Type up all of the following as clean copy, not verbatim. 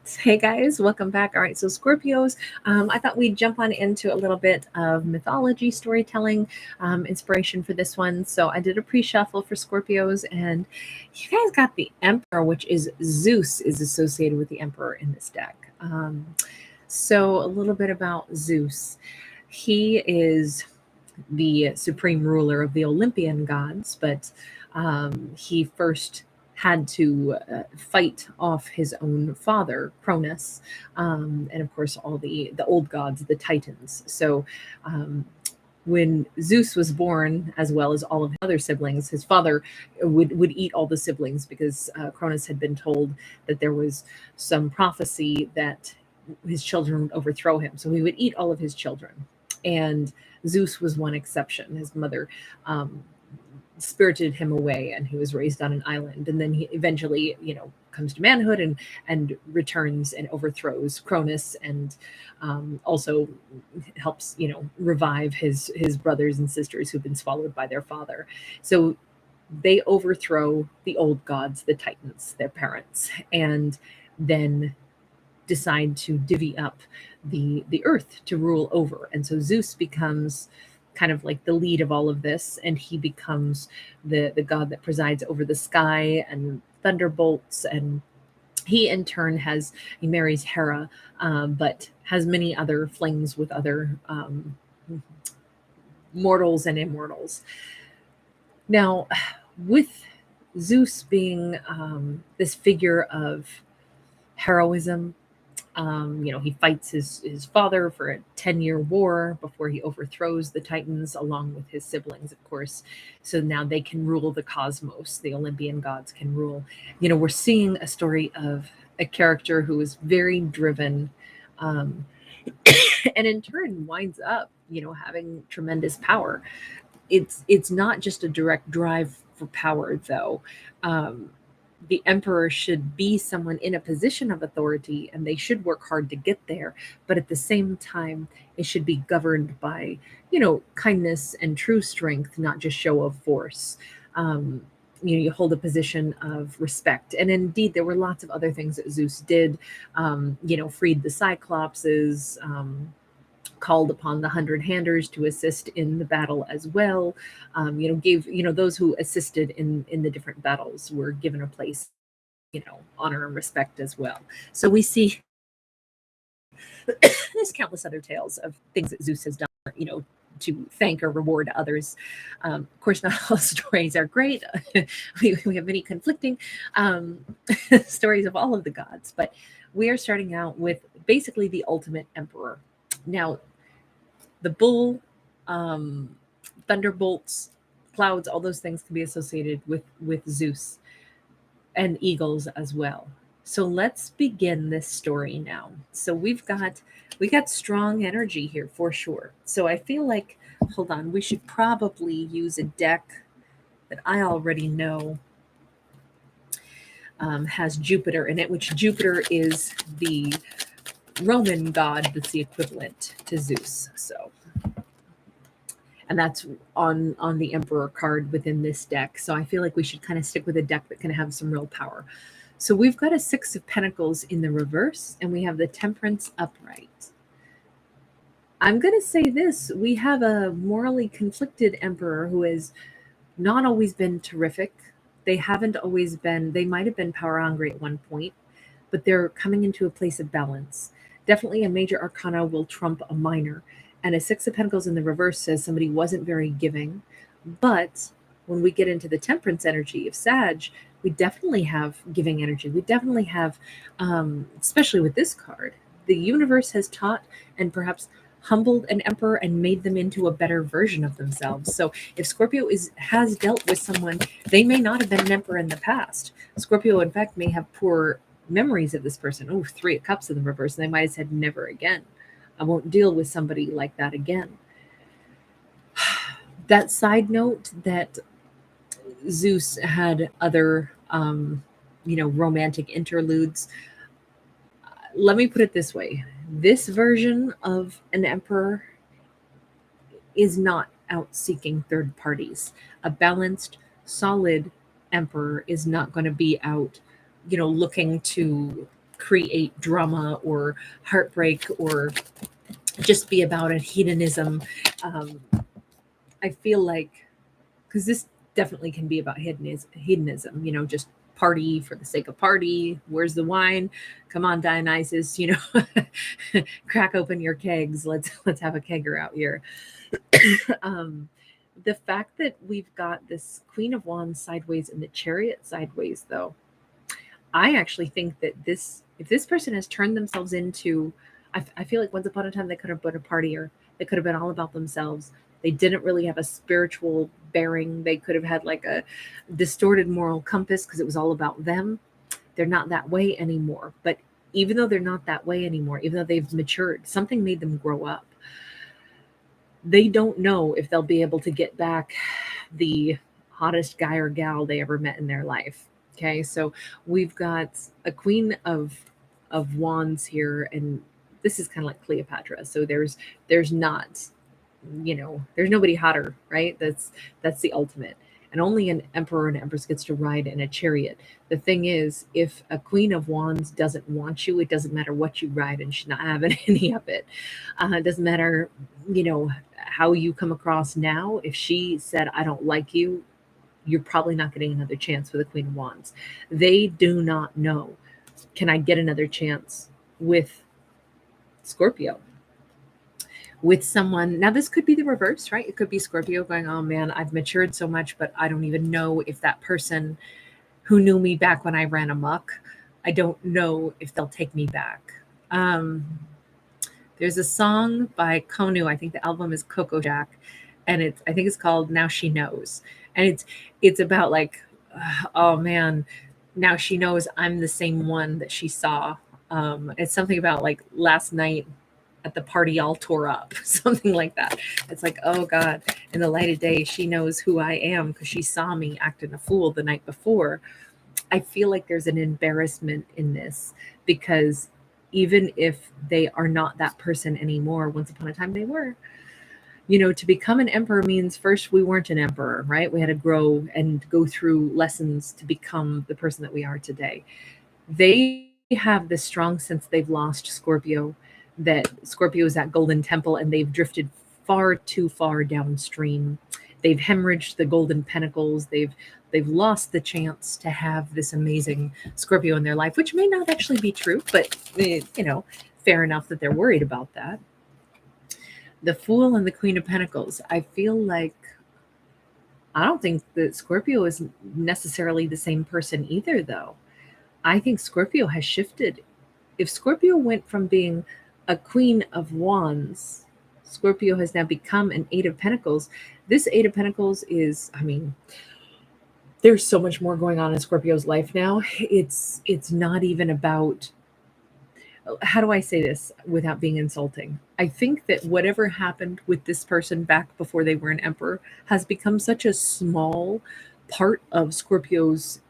Hey guys, welcome back. All right, so Scorpios, I thought we'd jump on into a little bit of mythology storytelling inspiration for this one. So I did a pre shuffle for Scorpios, and you guys got the Emperor, which is Zeus, is associated with the Emperor in this deck. So a little bit about Zeus. He is the supreme ruler of the Olympian gods, but he first had to fight off his own father, Cronus, and of course all the old gods, the Titans. So um, when Zeus was born, as well as all of his other siblings, his father would eat all the siblings because Cronus had been told that there was some prophecy that his children would overthrow him. So he would eat all of his children. And Zeus was one exception. His mother spirited him away, and he was raised on an island. And then he eventually, comes to manhood and returns and overthrows Cronus, and also helps, revive his brothers and sisters who've been swallowed by their father. So they overthrow the old gods, the Titans, their parents, and then decide to divvy up the earth to rule over. And so Zeus becomes kind of like the lead of all of this, and he becomes the god that presides over the sky and thunderbolts. And he in turn he marries Hera, but has many other flings with other mortals and immortals. Now, with Zeus being this figure of heroism, he fights his father for a 10-year war before he overthrows the Titans, along with his siblings, of course. So now they can rule the cosmos. The Olympian gods can rule. We're seeing a story of a character who is very driven, um, and in turn winds up, having tremendous power. It's not just a direct drive for power, though. Um, the emperor should be someone in a position of authority, and they should work hard to get there, but at the same time it should be governed by kindness and true strength, not just show of force. um, you hold a position of respect, and indeed there were lots of other things that Zeus did. Freed the cyclopses, called upon the hundred handers to assist in the battle as well. Gave those who assisted in the different battles were given a place, honor and respect as well. So we see there's countless other tales of things that Zeus has done, to thank or reward others. Of course, not all stories are great. we have many conflicting um, stories of all of the gods, but we are starting out with basically the ultimate emperor. Now, the bull, um, thunderbolts, clouds, all those things can be associated with Zeus, and eagles as well. So let's begin this story now. So we got strong energy here for sure. So I feel like, hold on, we should probably use a deck that I already know has Jupiter in it, which Jupiter is the Roman god that's the equivalent to Zeus. So, and that's on the Emperor card within this deck. So I feel like we should kind of stick with a deck that can have some real power. So we've got a Six of Pentacles in the reverse, and we have the Temperance upright. I'm going to say this: we have a morally conflicted Emperor who has not always been terrific. They haven't always been. They might have been power hungry at one point, but they're coming into a place of balance. Definitely a major arcana will trump a minor. And a Six of Pentacles in the reverse says somebody wasn't very giving. But when we get into the temperance energy of Sag, we definitely have giving energy. We definitely have, especially with this card, the universe has taught and perhaps humbled an emperor and made them into a better version of themselves. So if Scorpio has dealt with someone, they may not have been an emperor in the past. Scorpio, in fact, may have poor memories of this person. Oh, Three of Cups in the reverse. And they might have said, never again. I won't deal with somebody like that again. That side note that Zeus had other, romantic interludes. Let me put it this way. This version of an emperor is not out seeking third parties. A balanced, solid emperor is not going to be out, looking to create drama or heartbreak or just be about a hedonism. Um, I feel like because this definitely can be about hedonism, just party for the sake of party. Where's the wine? Come on, Dionysus, crack open your kegs. Let's have a kegger out here. um, the fact that we've got this Queen of Wands sideways and the Chariot sideways, though, I actually think that if this person has turned themselves into, I feel like once upon a time they could have been a partier. They could have been all about themselves. They didn't really have a spiritual bearing. They could have had like a distorted moral compass because it was all about them. They're not that way anymore. But even though they're not that way anymore, even though they've matured, something made them grow up. They don't know if they'll be able to get back the hottest guy or gal they ever met in their life. Okay, so we've got a queen of wands here, and this is kind of like Cleopatra. So there's not, there's nobody hotter, right? That's the ultimate. And only an emperor and empress gets to ride in a chariot. The thing is, if a queen of wands doesn't want you, it doesn't matter what you ride, and she's not having any of it. It doesn't matter, how you come across now. If she said, I don't like you, you're probably not getting another chance with the Queen of Wands. They do not know, can I get another chance with Scorpio? With someone, now this could be the reverse, right? It could be Scorpio going, oh man, I've matured so much, but I don't even know if that person who knew me back when I ran amok, I don't know if they'll take me back. There's a song by Konu. I think the album is Coco Jack, and I think it's called Now She Knows. And it's about like, oh man, now she knows I'm the same one that she saw. It's something about like last night at the party all tore up, something like that. It's like, oh God, in the light of day, she knows who I am because she saw me acting a fool the night before. I feel like there's an embarrassment in this because even if they are not that person anymore, once upon a time they were. To become an emperor means first we weren't an emperor, right? We had to grow and go through lessons to become the person that we are today. They have this strong sense they've lost Scorpio, that Scorpio is that golden temple and they've drifted far too far downstream. They've hemorrhaged the golden pentacles. They've lost the chance to have this amazing Scorpio in their life, which may not actually be true, but fair enough that they're worried about that. The Fool and the Queen of Pentacles. I feel like I don't think that Scorpio is necessarily the same person either, though. I think Scorpio has shifted. If Scorpio went from being a Queen of Wands, Scorpio has now become an Eight of Pentacles. This Eight of Pentacles is, there's so much more going on in Scorpio's life now. It's not even about, how do I say this without being insulting? I think that whatever happened with this person back before they were an emperor has become such a small part of Scorpio's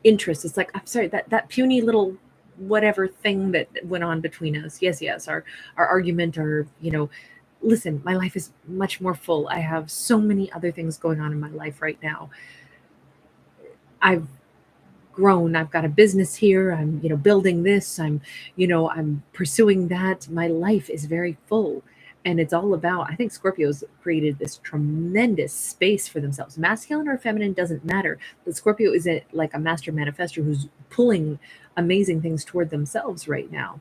interest. It's like, I'm sorry, that puny little whatever thing that went on between us. Yes, our argument, or listen, my life is much more full. I have so many other things going on in my life right now. I've grown. I've got a business here. I'm, building this. I'm pursuing that. My life is very full. And it's all about, I think Scorpio's created this tremendous space for themselves. Masculine or feminine doesn't matter. But Scorpio is like a master manifester who's pulling amazing things toward themselves right now.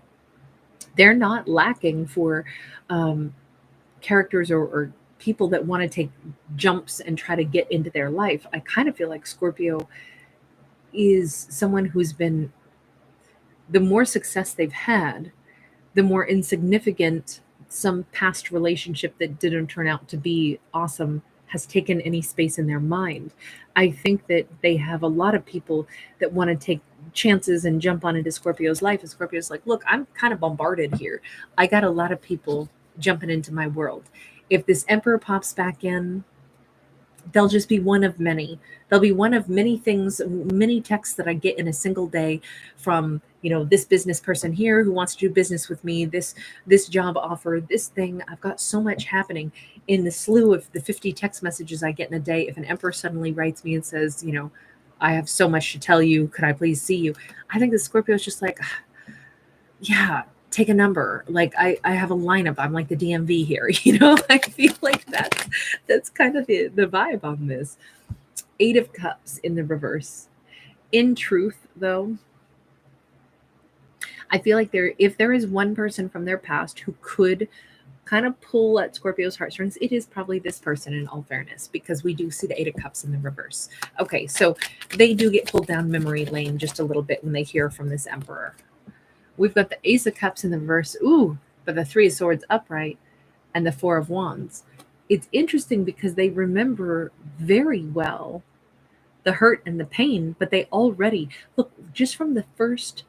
They're not lacking for characters or people that want to take jumps and try to get into their life. I kind of feel like Scorpio is someone who's been, the more success they've had, the more insignificant some past relationship that didn't turn out to be awesome has taken any space in their mind. I think that they have a lot of people that want to take chances and jump on into Scorpio's life. And Scorpio's like, look, I'm kind of bombarded here. I got a lot of people jumping into my world. If this emperor pops back in, they'll just be one of many. They'll be one of many things, many texts that I get in a single day from, this business person here who wants to do business with me, this job offer, this thing. I've got so much happening in the slew of the 50 text messages I get in a day. If an emperor suddenly writes me and says, I have so much to tell you. Could I please see you? I think the Scorpio is just like, yeah, take a number. Like I have a lineup. I'm like the DMV here, you know? I feel like that's kind of the vibe on this. Eight of Cups in the reverse. In truth, though, I feel like if there is one person from their past who could kind of pull at Scorpio's heartstrings, it is probably this person in all fairness, because we do see the Eight of Cups in the reverse. Okay, so they do get pulled down memory lane just a little bit when they hear from this Emperor. We've got the Ace of Cups in the reverse, ooh, but the Three of Swords upright and the Four of Wands. It's interesting because they remember very well the hurt and the pain, but they already, look, just from the first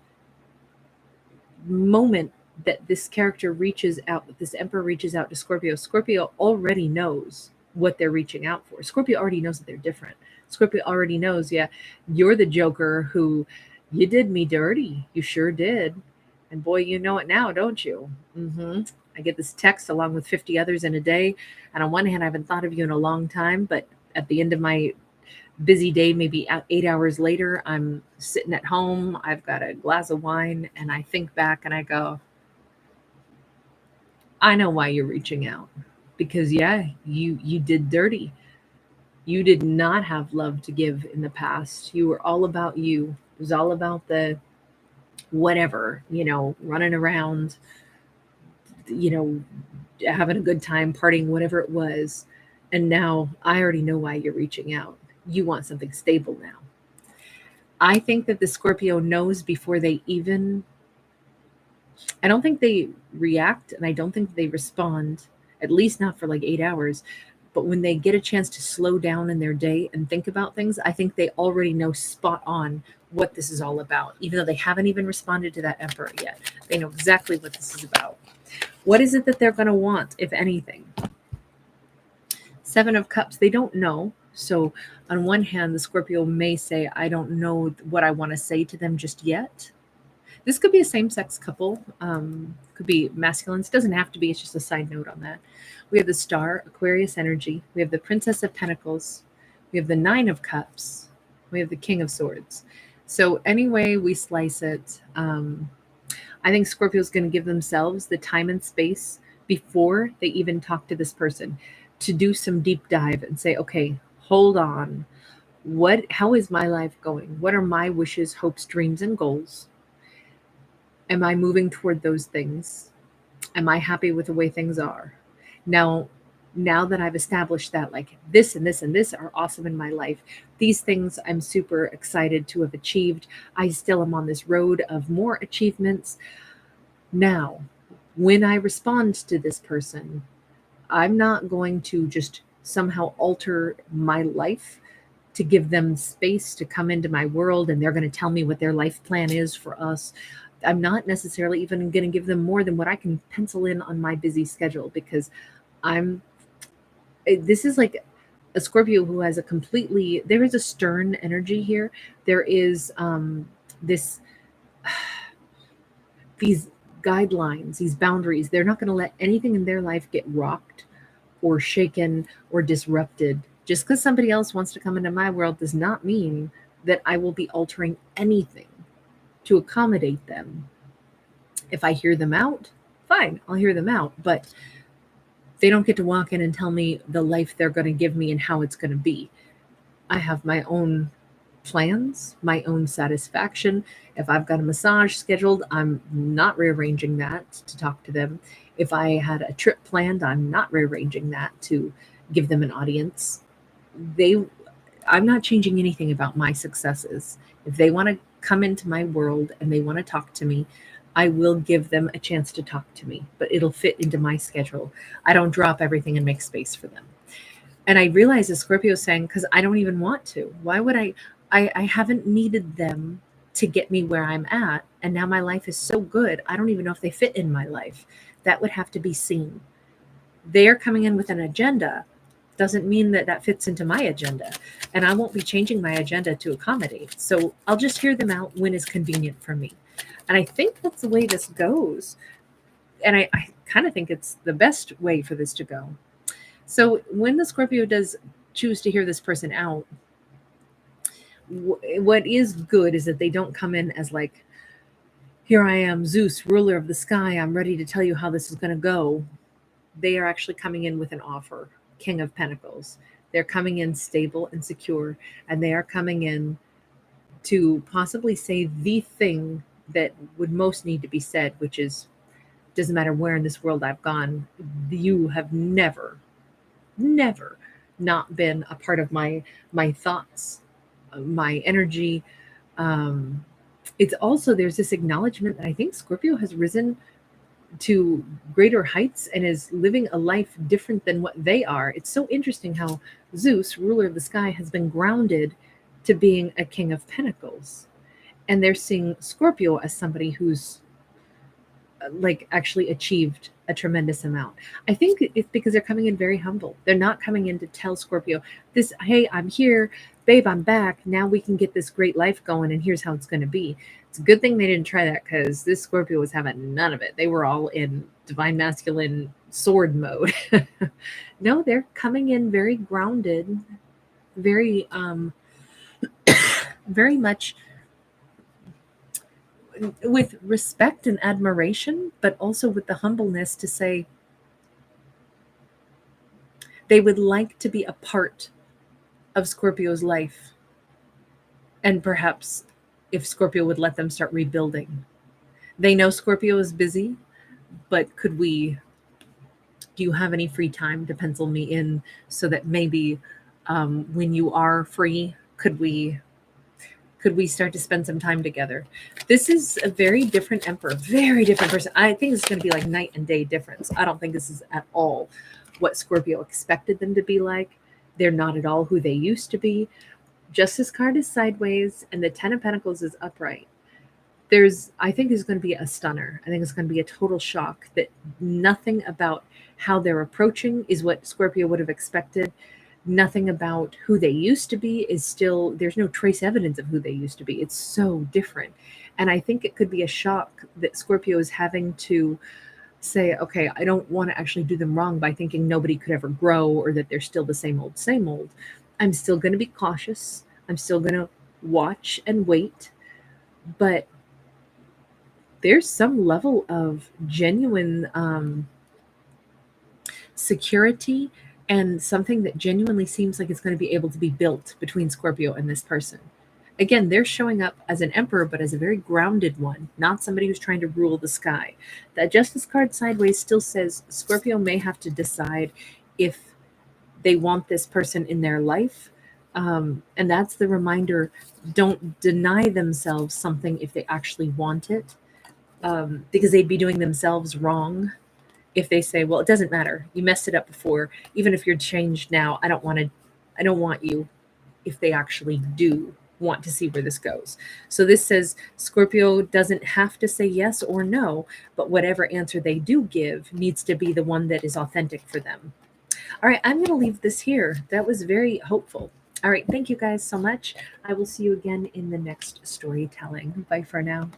moment that this character reaches out, that this Emperor reaches out to Scorpio, Scorpio already knows what they're reaching out for. Scorpio already knows that they're different. Scorpio already knows, yeah, you're the Joker who, you did me dirty. You sure did. And boy, you know it now, don't you? I get this text along with 50 others in a day. And on one hand, I haven't thought of you in a long time, but at the end of my busy day, maybe 8 hours later, I'm sitting at home, I've got a glass of wine, and I think back and I go, I know why you're reaching out. Because yeah, you did dirty. You did not have love to give in the past. You were all about you. It was all about the whatever, running around, you know, having a good time, partying, whatever it was. And now I already know why you're reaching out. You want something stable now. I think that the Scorpio knows before they even, I don't think they react and I don't think they respond, at least not for like 8 hours. But when they get a chance to slow down in their day and think about things, I think they already know spot on what this is all about, even though they haven't even responded to that Emperor yet. They know exactly what this is about. What is it that they're going to want, if anything? Seven of Cups, they don't know. So, on one hand, the Scorpio may say, I don't know what I want to say to them just yet. This could be a same sex couple, could be masculines. It doesn't have to be, it's just a side note on that. We have the Star, Aquarius energy. We have the Princess of Pentacles. We have the Nine of Cups. We have the King of Swords. So, anyway, we slice it. I think Scorpio's going to give themselves the time and space before they even talk to this person to do some deep dive and say, okay, hold on. How is my life going? What are my wishes, hopes, dreams, and goals? Am I moving toward those things? Am I happy with the way things are? Now that I've established that, like, this and this and this are awesome in my life, these things I'm super excited to have achieved. I still am on this road of more achievements. Now, when I respond to this person, I'm not going to just somehow alter my life to give them space to come into my world and they're going to tell me what their life plan is for us. I'm not necessarily even going to give them more than what I can pencil in on my busy schedule, because this is like a Scorpio who has there is a stern energy here. There is this, these guidelines, these boundaries. They're not going to let anything in their life get rocked or shaken or disrupted. Just because somebody else wants to come into my world does not mean that I will be altering anything to accommodate them. If I hear them out, fine, I'll hear them out. But they don't get to walk in and tell me the life they're going to give me and how it's going to be. I have my own plans, my own satisfaction. If I've got a massage scheduled, I'm not rearranging that to talk to them. If I had a trip planned, I'm not rearranging that to give them an audience. I'm not changing anything about my successes. If they want to come into my world and they want to talk to me, I will give them a chance to talk to me, but it'll fit into my schedule. I don't drop everything and make space for them. And I realize the Scorpio is saying, because I don't even want to. Why would I haven't needed them to get me where I'm at. And now my life is so good, I don't even know if they fit in my life. That would have to be seen. They're coming in with an agenda. Doesn't mean that that fits into my agenda. And I won't be changing my agenda to accommodate. So I'll just hear them out when it's convenient for me. And I think that's the way this goes. And I kind of think it's the best way for this to go. So when the Scorpio does choose to hear this person out, what is good is that they don't come in as like, here I am, Zeus, ruler of the sky. I'm ready to tell you how this is going to go. They are actually coming in with an offer, King of Pentacles. They're coming in stable and secure, and they are coming in to possibly say the thing that would most need to be said, which is, doesn't matter where in this world I've gone, you have never not been a part of my thoughts, my energy. Um, it's also, there's this acknowledgement that I think Scorpio has risen to greater heights and is living a life different than what they are. It's so interesting how Zeus, ruler of the sky, has been grounded to being a king of pentacles. And they're seeing Scorpio as somebody who's like actually achieved a tremendous amount. I think it's because they're coming in very humble. They're not coming in to tell Scorpio this, hey, I'm here, babe, I'm back. Now we can get this great life going, and here's how it's going to be. It's a good thing they didn't try that, because this Scorpio was having none of it. They were all in divine masculine sword mode. No, they're coming in very grounded, very very much with respect and admiration, but also with the humbleness to say they would like to be a part of Scorpio's life. And perhaps if Scorpio would let them start rebuilding. They know Scorpio is busy, but do you have any free time to pencil me in so that maybe when you are free, could we start to spend some time together? This is a very different emperor, very different person. I think it's going to be like night and day difference. I don't think this is at all what Scorpio expected them to be like. They're not at all who they used to be. Justice card is sideways and the 10 of Pentacles is upright. I think there's going to be a stunner. I think it's going to be a total shock that nothing about how they're approaching is what Scorpio would have expected. Nothing about who they used to be is still, there's no trace evidence of who they used to be. It's so different. And I think it could be a shock that Scorpio is having to say, okay, I don't want to actually do them wrong by thinking nobody could ever grow or that they're still the same old, same old. I'm still going to be cautious. I'm still going to watch and wait. But there's some level of genuine security and something that genuinely seems like it's going to be able to be built between Scorpio and this person. Again, they're showing up as an emperor, but as a very grounded one, not somebody who's trying to rule the sky. That Justice card sideways still says Scorpio may have to decide if they want this person in their life. And that's the reminder, don't deny themselves something if they actually want it, because they'd be doing themselves wrong if they say, well, it doesn't matter, you messed it up before, even if you're changed now, I don't want you, if they actually do want to see where this goes. So this says Scorpio doesn't have to say yes or no, but whatever answer they do give needs to be the one that is authentic for them. All right, I'm going to leave this here. That was very hopeful. All right, thank you guys so much. I will see you again in the next storytelling. Bye for now.